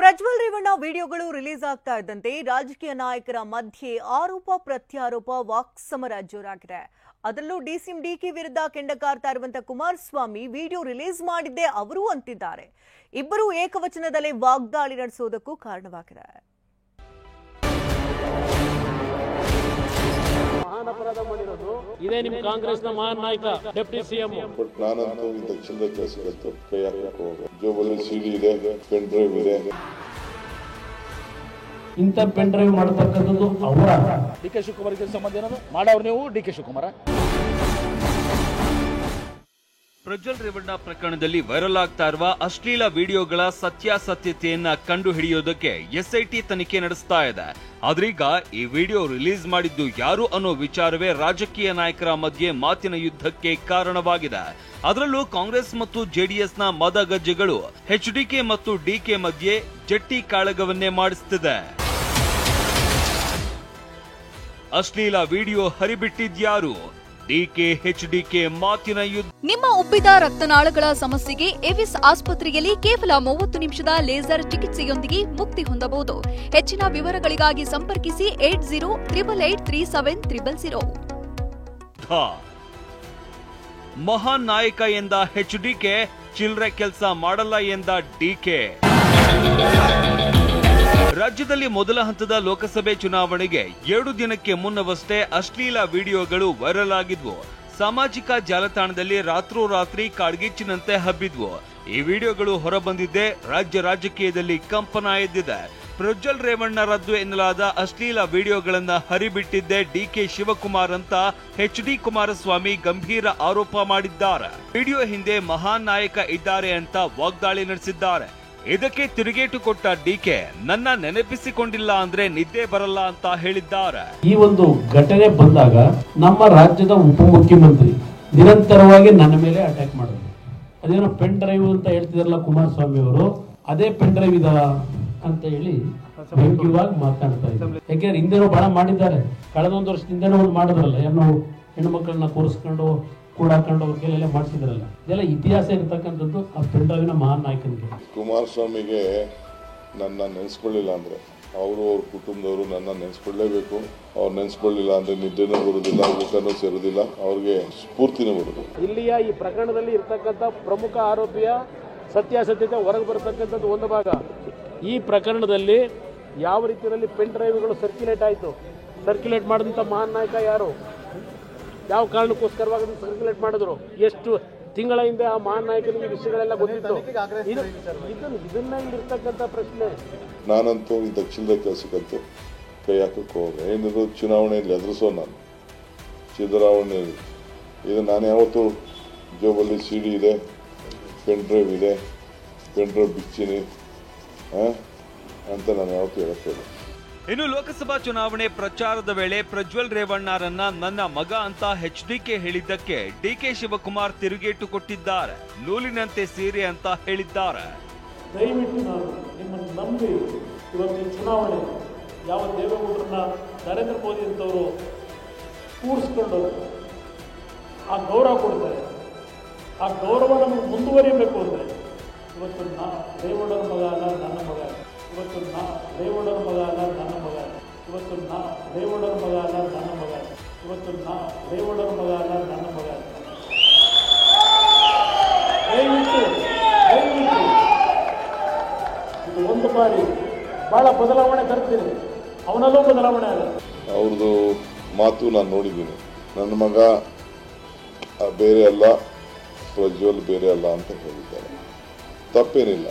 ಪ್ರಜ್ವಲ್ ರೇವಣ್ಣ ವಿಡಿಯೋಗಳು ರಿಲೀಸ್ ಆಗ್ತಾ ಇದ್ದಂತೆ ರಾಜಕೀಯ ನಾಯಕರ ಮಧ್ಯೆ ಆರೋಪ ಪ್ರತ್ಯಾರೋಪ ವಾಕ್ಸಮರ ಜೋರಾಗಿದೆ. ಅದರಲ್ಲೂ ಡಿಸಿಎಂ ಡಿಕೆ ವಿರುದ್ಧ ಕೆಂಡಕಾರ್ತಾ ಇರುವಂತಹ ಕುಮಾರಸ್ವಾಮಿ ವಿಡಿಯೋ ರಿಲೀಸ್ ಮಾಡಿದ್ದೇ ಅವರು ಅಂತಿದ್ದಾರೆ. ಇಬ್ಬರು ಏಕವಚನದಲ್ಲೇ ವಾಗ್ದಾಳಿ ನಡೆಸೋದಕ್ಕೂ ಕಾರಣವಾಗಿದೆ. ಮಹಾನ್ ಅಪರಾಧ ಮಾಡಿರೋದು ಇದೇ ನಿಮ್ಮ ಕಾಂಗ್ರೆಸ್ನ ಮಹಾನ್ ನಾಯಕ ಡೆಪ್ಟಿ ಸಿಎಂ. ನಾನಂತೂ ಈ ದಕ್ಷಿಣದ ಕೆಲಸಕ್ಕೆ ಕೈ ಹಾಕಕ್ಕೆ ಹೋಗ ಜೋಬಲ್ಲಿ ಸಿಡಿ ಇದೆ, ಪೆನ್ ಡ್ರೈವ್ ಇದೆ. ಇಂಥ ಪೆನ್ ಡ್ರೈವ್ ಮಾಡತಕ್ಕಂಥದ್ದು ಅವರ ಡಿಕೆ ಶಿವಕುಮಾರ್ಗೆ ಸಂಬಂಧ ಏನದು ಮಾಡೋರು ನೀವು ಡಿಕೆ ಶಿವಕುಮಾರ. ಪ್ರಜ್ವಲ್ ರೇವಣ್ಣ ಪ್ರಕರಣದಲ್ಲಿ ವೈರಲ್ ಆಗ್ತಾ ಇರುವ ಅಶ್ಲೀಲ ವಿಡಿಯೋಗಳ ಸತ್ಯಾಸತ್ಯತೆಯನ್ನ ಕಂಡು ಹಿಡಿಯೋದಕ್ಕೆ ಎಸ್ಐಟಿ ತನಿಖೆ ನಡೆಸ್ತಾ ಇದೆ. ಆದ್ರೀಗ ಈ ವಿಡಿಯೋ ರಿಲೀಸ್ ಮಾಡಿದ್ದು ಯಾರು ಅನ್ನೋ ವಿಚಾರವೇ ರಾಜಕೀಯ ನಾಯಕರ ಮಧ್ಯೆ ಮಾತಿನ ಯುದ್ಧಕ್ಕೆ ಕಾರಣವಾಗಿದೆ. ಅದರಲ್ಲೂ ಕಾಂಗ್ರೆಸ್ ಮತ್ತು ಜೆಡಿಎಸ್ನ ಮದಗಜ್ಜೆಗಳು ಎಚ್ಡಿಕೆ ಮತ್ತು ಡಿಕೆ ಮಧ್ಯೆ ಜಟ್ಟಿ ಕಾಳಗವನ್ನೇ ಮಾಡಿಸುತ್ತಿದೆ. ಅಶ್ಲೀಲ ವಿಡಿಯೋ ಹರಿಬಿಟ್ಟಿದ್ಯಾರು? ಡಿಕೆ ಎಚ್ಡಿಕೆ ಮಾತಿನ ಯುದ್ಧ. ನಿಮ್ಮ ಉಬ್ಬಿದ ರಕ್ತನಾಳಗಳ ಸಮಸ್ಯೆಗೆ ಎವಿಸ್ ಆಸ್ಪತ್ರೆಯಲ್ಲಿ ಕೇವಲ 30 ನಿಮಿಷದ ಲೇಸರ್ ಚಿಕಿತ್ಸೆಯೊಂದಿಗೆ ಮುಕ್ತಿ ಹೊಂದಬಹುದು. ಹೆಚ್ಚಿನ ವಿವರಗಳಿಗಾಗಿ ಸಂಪರ್ಕಿಸಿ 80883700. ಮಹಾನ್ ನಾಯಕ ಎಂದ ಎಚ್ಡಿಕೆ, ಚಿಲ್ಲರೆ ಕೆಲಸ ಮಾಡಲ್ಲ ಎಂದ ಡಿಕೆ. ರಾಜ್ಯದಲ್ಲಿ ಮೊದಲ ಹಂತದ ಲೋಕಸಭೆ ಚುನಾವಣೆಗೆ 2 ದಿನಕ್ಕೆ ಮುನ್ನವಷ್ಟೇ ಅಶ್ಲೀಲ ವಿಡಿಯೋಗಳು ವೈರಲ್ ಆಗಿದ್ವು. ಸಾಮಾಜಿಕ ಜಾಲತಾಣದಲ್ಲಿ ರಾತ್ರೋರಾತ್ರಿ ಕಾಡ್ಗಿಚ್ಚಿನಂತೆ ಹಬ್ಬಿದ್ವು. ಈ ವಿಡಿಯೋಗಳು ಹೊರಬಂದಿದ್ದೇ ರಾಜ್ಯ ರಾಜಕೀಯದಲ್ಲಿ ಕಂಪನ ಎದ್ದಿದೆ. ಪ್ರಜ್ವಲ್ ರೇವಣ್ಣ ರದ್ದು ಎನ್ನಲಾದ ಅಶ್ಲೀಲ ವಿಡಿಯೋಗಳನ್ನ ಹರಿಬಿಟ್ಟಿದ್ದೇ ಡಿಕೆ ಶಿವಕುಮಾರ್ ಅಂತ ಎಚ್ಡಿ ಕುಮಾರಸ್ವಾಮಿ ಗಂಭೀರ ಆರೋಪ ಮಾಡಿದ್ದಾರೆ. ವಿಡಿಯೋ ಹಿಂದೆ ಮಹಾನ್ ನಾಯಕ ಇದ್ದಾರೆ ಅಂತ ವಾಗ್ದಾಳಿ ನಡೆಸಿದ್ದಾರೆ. ಇದಕ್ಕೆ ತಿರುಗೇಟು ಕೊಟ್ಟ ಡಿಕೆ, ನನ್ನ ನೆನಪಿಸಿಕೊಂಡಿಲ್ಲ ಅಂದ್ರೆ ನಿದ್ದೆ ಬರಲ್ಲ ಅಂತ ಹೇಳಿದ್ದಾರೆ. ಈ ಒಂದು ಘಟನೆ ಬಂದಾಗ ನಮ್ಮ ರಾಜ್ಯದ ಉಪಮುಖ್ಯಮಂತ್ರಿ ನಿರಂತರವಾಗಿ ನನ್ನ ಮೇಲೆ ಅಟ್ಯಾಕ್ ಮಾಡಿದ್ರು. ಅದೇನೋ ಪೆನ್ ಡ್ರೈವ್ ಅಂತ ಹೇಳ್ತಿದಾರಲ್ಲ ಕುಮಾರಸ್ವಾಮಿ ಅವರು, ಅದೇ ಪೆನ್ ಡ್ರೈವ್ ಇದ ಅಂತ ಹೇಳಿ ವ್ಯಂಗ್ಯವಾಗಿ ಮಾತನಾಡ್ತಾ ಇದ್ದಾರೆ. ಯಾಕೆಂದ್ರೆ ಹಿಂದೆನೋ ಬಹಳ ಮಾಡಿದ್ದಾರೆ. ಕಳೆದೊಂದು ವರ್ಷದಿಂದನೂ ಒಂದು ಮಾಡಿದ್ರಲ್ಲ, ಏನೋ ಹೆಣ್ಣು ಮಕ್ಕಳನ್ನ ಕೂರಿಸ್ಕೊಂಡು ಕೂಡಾಕೊಂಡು ಅವ್ರ ಕೈಲೆಲ್ಲ ಮಾಡಿಸಿದ್ರಲ್ಲ. ಇದೆಲ್ಲ ಇತಿಹಾಸ ಇರತಕ್ಕಂಥದ್ದು ಆ ಪೆನ್ ಡ್ರೈವಿನ ಮಹಾನ್ ನಾಯಕನಿಗೆ. ಕುಮಾರಸ್ವಾಮಿಗೆ ನನ್ನ ನೆನೆಸ್ಕೊಳ್ಳಿಲ್ಲ ಅಂದ್ರೆ ಅವರು ಅವ್ರ ಕುಟುಂಬದವರು ನನ್ನ ನೆನೆಸ್ಕೊಳ್ಳೇಬೇಕು. ಅವ್ರು ನೆನೆಸ್ಕೊಳ್ಳಿಲ್ಲ ಅಂದ್ರೆ ನಿದ್ದೆನೂ ಬರುವುದಿಲ್ಲ, ಊಟನೂ ಸೇರುವುದಿಲ್ಲ, ಅವ್ರಿಗೆ ಸ್ಫೂರ್ತಿನೂ ಬರುವುದಿಲ್ಲ. ಇಲ್ಲಿಯ ಈ ಪ್ರಕರಣದಲ್ಲಿ ಇರ್ತಕ್ಕಂಥ ಪ್ರಮುಖ ಆರೋಪಿಯ ಸತ್ಯಾಸತ್ಯತೆ ಹೊರಗೆ ಬರತಕ್ಕಂಥದ್ದು ಒಂದು ಭಾಗ. ಈ ಪ್ರಕರಣದಲ್ಲಿ ಯಾವ ರೀತಿಯಲ್ಲಿ ಪೆನ್ ಡ್ರೈವ್ಗಳು ಸರ್ಕ್ಯುಲೇಟ್ ಮಾಡಿದಂಥ ಮಹಾನ್ ನಾಯಕ ಯಾರು, ಯಾವ ಕಾರಣಕ್ಕೋಸ್ಕರವಾಗಿ ಸರ್ಕ್ಯುಲೇಟ್ ಮಾಡಿದ್ರು, ಎಷ್ಟು ತಿಂಗಳ ಹಿಂದೆ ಆ ಮಹಾನ್ ನಾಯಕನಿಗೆ ವಿಷಯಗಳೆಲ್ಲ ಗೊತ್ತಿತ್ತು. ಇದನ್ನ ಇಲ್ಲಿರ್ತಕ್ಕಂಥ ಪ್ರಶ್ನೆ. ನಾನಂತೂ ಈ ದಕ್ಷಿಣದ ಕೆಲಸಕ್ಕಂತೂ ಕೈ ಹಾಕಕ್ಕೆ ಹೋಗ ಏನಿದ್ರು ಚುನಾವಣೆಯಲ್ಲಿ ಎದುರಿಸೋ ನಾನು ಸಿದ್ದರಾಮಯ್ಯಲ್ಲಿ. ಇದು ನಾನು ಯಾವತ್ತೂ ಜೋಬಲ್ಲಿ ಸಿಡಿ ಇದೆ, ಪೆನ್ ಡ್ರೈವ್ ಇದೆ, ಪೆನ್ ಡ್ರೈವ್ ಬಿಚ್ಚಿನಿ ಅಂತ ನಾನು ಯಾವತ್ತೂ ಹೇಳಕ್ಕೆ. ಇನ್ನು ಲೋಕಸಭಾ ಚುನಾವಣೆ ಪ್ರಚಾರದ ವೇಳೆ ಪ್ರಜ್ವಲ್ ರೇವಣ್ಣರನ್ನ ನನ್ನ ಮಗ ಅಂತ ಎಚ್ಡಿಕೆ ಹೇಳಿದ್ದಕ್ಕೆ ಡಿಕೆ ಶಿವಕುಮಾರ್ ತಿರುಗೇಟು ಕೊಟ್ಟಿದ್ದಾರೆ. ನೂಲಿನಂತೆ ಸೀರೆ ಅಂತ ಹೇಳಿದ್ದಾರೆ. ದಯವಿಟ್ಟು ನಾನು ನಿಮ್ಮನ್ನು ನಂಬಿ ಇವತ್ತಿನ ಚುನಾವಣೆ ಯಾವ ದೇವೇಗೌಡರನ್ನ ನರೇಂದ್ರ ಮೋದಿ ಅಂತವರು ಕೂರಿಸ್ಕೊಂಡು ಆ ಗೌರವ ಕೊಡ್ತಾರೆ, ಆ ಗೌರವ ನಮಗೆ ಮುಂದುವರಿಯಬೇಕು ಅಂದರೆ ಇವತ್ತು ದೇವೇಗೌಡರ ಮಗ ಅಲ್ಲ ನನ್ನ ಮಗ, ಇವತ್ತು ದೇವೇಗೌಡರ ಮಗ ಅಲ್ಲ ನನ್ನ ಮಗ, ಇವತ್ತು ದೇವೇಗೌಡರ ಮಗ ಅಲ್ಲ ನನ್ನ ಮಗ, ಇವತ್ತು ದೇವೇಗೌಡರ ಮಗ ಅಲ್ಲ ನನ್ನ ಮಗ. ದಯವಿಟ್ಟು ಇದು ಒಂದು ಬಾರಿ ಬಹಳ ಬದಲಾವಣೆ ತರ್ತೀನಿ, ಅವನಲ್ಲೂ ಬದಲಾವಣೆ ಆಗುತ್ತೆ. ಅವ್ರದ್ದು ಮಾತು ನಾನು ನೋಡಿದ್ದೀನಿ. ನನ್ನ ಮಗ ಬೇರೆ ಅಲ್ಲ, ಪ್ರಜ್ವಲ್ ಬೇರೆ ಅಲ್ಲ ಅಂತ ಹೇಳಿದ್ದಾರೆ. ತಪ್ಪೇನಿಲ್ಲ,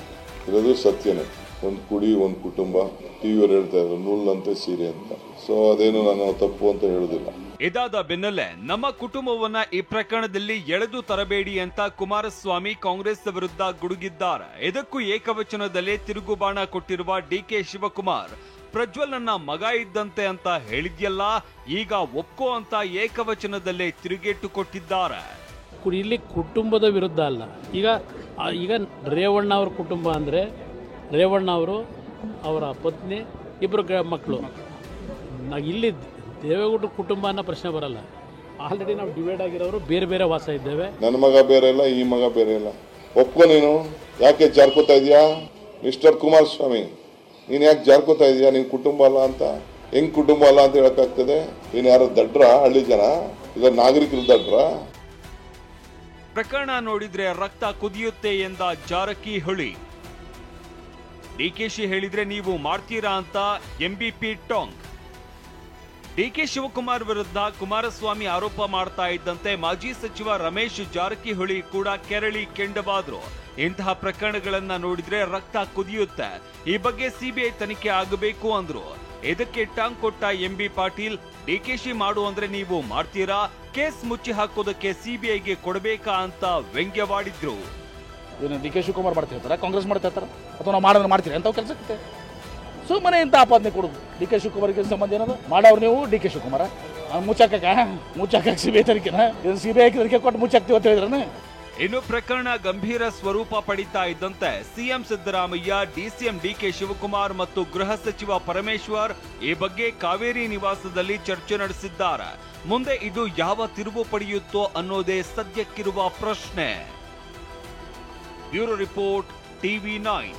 ಇರೋದು ಸತ್ಯನೇ. ಒಂದು ಕುಡಿ, ಒಂದು ಕುಟುಂಬ. ಟಿವಿಯವರು ಹೇಳ್ತಾ ಇದ್ರು ನೂಲಂತೆ ಸೀರೆ ಅಂತ. ಸೊ ಅದೇನು ನಾನು ತಪ್ಪು ಅಂತ ಹೇಳುದಿಲ್ಲ. ಇದಾದ ಬೆನ್ನಲ್ಲೇ ನಮ್ಮ ಕುಟುಂಬವನ್ನ ಈ ಪ್ರಕರಣದಲ್ಲಿ ಎಳೆದು ತರಬೇಡಿ ಅಂತ ಕುಮಾರಸ್ವಾಮಿ ಕಾಂಗ್ರೆಸ್ ವಿರುದ್ಧ ಗುಡುಗಿದ್ದಾರೆ. ಇದಕ್ಕೂ ಏಕವಚನದಲ್ಲೇ ತಿರುಗುಬಾಣ ಕೊಟ್ಟಿರುವ ಡಿಕೆ ಶಿವಕುಮಾರ್, ಪ್ರಜ್ವಲ್ ನನ್ನ ಮಗ ಇದ್ದಂತೆ ಅಂತ ಹೇಳಿದ್ಯಲ್ಲ, ಈಗ ಒಪ್ಕೋ ಅಂತ ಏಕವಚನದಲ್ಲೇ ತಿರುಗೇಟು ಕೊಟ್ಟಿದ್ದಾರೆ. ಇಲ್ಲಿ ಕುಟುಂಬದ ವಿರುದ್ಧ ಅಲ್ಲ. ಈಗ ರೇವಣ್ಣ ಅವ್ರ ಕುಟುಂಬ ಅಂದರೆ ರೇವಣ್ಣ ಅವರು, ಅವರ ಪತ್ನಿ, ಇಬ್ಬರು ಮಕ್ಕಳು. ಇಲ್ಲಿ ದೇವೇಗೌಡರ ಕುಟುಂಬ ಅನ್ನೋ ಪ್ರಶ್ನೆ ಬರಲ್ಲ. ಆಲ್ರೆಡಿ ನಾವು ಡಿವೈಡ್ ಆಗಿರೋರು ಬೇರೆ ಬೇರೆ ವಾಸ ಇದ್ದೇವೆ. ನನ್ನ ಮಗ ಬೇರೆ ಇಲ್ಲ, ಈ ಮಗ ಬೇರೆ ಇಲ್ಲ. ಒಪ್ಕೊ. ನೀನು ಯಾಕೆ ಜಾರ್ಕೋತಾ ಇದೀಯಾ ಮಿಸ್ಟರ್ ಕುಮಾರಸ್ವಾಮಿ? ನೀನು ಯಾಕೆ ಜಾರ್ಕೋತಾ ಇದೀಯಾ, ನಿನ್ ಕುಟುಂಬ ಅಲ್ಲ ಅಂತ? ಹೆಂಗ್ ಕುಟುಂಬ ಅಲ್ಲ ಅಂತ ಹೇಳಕ್ಕಾಗ್ತದೆ? ನೀನು ಯಾರು ದಡ್ರ, ಹಳ್ಳಿ ಜನ, ಇಲ್ಲ ನಾಗರಿಕರು ದಡ್ರ? ಪ್ರಕರಣ ನೋಡಿದ್ರೆ ರಕ್ತ ಕುದಿಯುತ್ತೆ ಎಂದ ಜಾರಕಿಹೊಳಿ. ಡಿಕೆಶಿ ಹೇಳಿದ್ರೆ ನೀವು ಮಾಡ್ತೀರಾ ಅಂತ ಎಂಬಿಪಿ ಟಾಂಗ್. ಡಿಕೆ ಶಿವಕುಮಾರ್ ವಿರುದ್ಧ ಕುಮಾರಸ್ವಾಮಿ ಆರೋಪ ಮಾಡ್ತಾ ಇದ್ದಂತೆ ಮಾಜಿ ಸಚಿವ ರಮೇಶ್ ಜಾರಕಿಹೊಳಿ ಕೂಡ ಕೆರಳಿ ಕೆಂಡವಾದ್ರು. ಇಂತಹ ಪ್ರಕರಣಗಳನ್ನ ನೋಡಿದ್ರೆ ರಕ್ತ ಕುದಿಯುತ್ತೆ, ಈ ಬಗ್ಗೆ ಸಿಬಿಐ ತನಿಖೆ ಆಗಬೇಕು ಅಂದ್ರು. ಇದಕ್ಕೆ ಟಾಂಗ್ ಕೊಟ್ಟ ಎಂಬಿ ಪಾಟೀಲ್, ಡಿಕೆಶಿ ಮಾಡು ಅಂದ್ರೆ ನೀವು ಮಾಡ್ತೀರಾ, ಕೇಸ್ ಮುಚ್ಚಿ ಹಾಕೋದಕ್ಕೆ ಸಿಬಿಐಗೆ ಕೊಡಬೇಕಾ ಅಂತ ವ್ಯಂಗ್ಯವಾಡಿದ್ರು. ಏನು ಡಿ ಕೆ ಶಿವಕುಮಾರ್ ಮಾಡ್ತಾ ಇರ್ತಾರ, ಕಾಂಗ್ರೆಸ್ ಮಾಡ್ತಾ ಇರ್ತಾರ, ಅಥವಾ ನಾವು ಮಾಡೋದು ಮಾಡ್ತೀರಿ ಅಂತ ಕೆಲಸಕ್ಕೆ ಸುಮ್ಮನೆ ಇಂಥ ಆಪಾದನೆ ಕೊಡೋದು. ಡಿ ಕೆ ಶಿವಕುಮಾರ್ಗೆ ಸಂಬಂಧ ಏನದು? ಮಾಡವ್ರು ನೀವು ಡಿ ಕೆ ಶಿವಕುಮಾರ ಮುಚ್ಚಾಕ ಸಿಬಿಐ ತನಿಖೆನ ಸಿಬಿಐ ತನಿಖೆ ಕೊಟ್ಟು ಮುಚ್ಚಾಕ್ತಿವಿ ಅಂತ ಹೇಳಿದ್ರನ. ಇನ್ನು ಪ್ರಕರಣ ಗಂಭೀರ ಸ್ವರೂಪ ಪಡಿತಾ ಇದ್ದಂತೆ ಸಿಎಂ ಸಿದ್ದರಾಮಯ್ಯ, ಡಿಸಿಎಂ ಡಿಕೆ ಶಿವಕುಮಾರ್ ಮತ್ತು ಗೃಹ ಸಚಿವ ಪರಮೇಶ್ವರ್ ಈ ಬಗ್ಗೆ ಕಾವೇರಿ ನಿವಾಸದಲ್ಲಿ ಚರ್ಚೆ ನಡೆಸಿದ್ದಾರೆ. ಮುಂದೆ ಇದು ಯಾವ ತಿರುವು ಪಡೆಯುತ್ತೋ ಅನ್ನೋದೇ ಸದ್ಯಕ್ಕಿರುವ ಪ್ರಶ್ನೆ. Bureau report, TV9.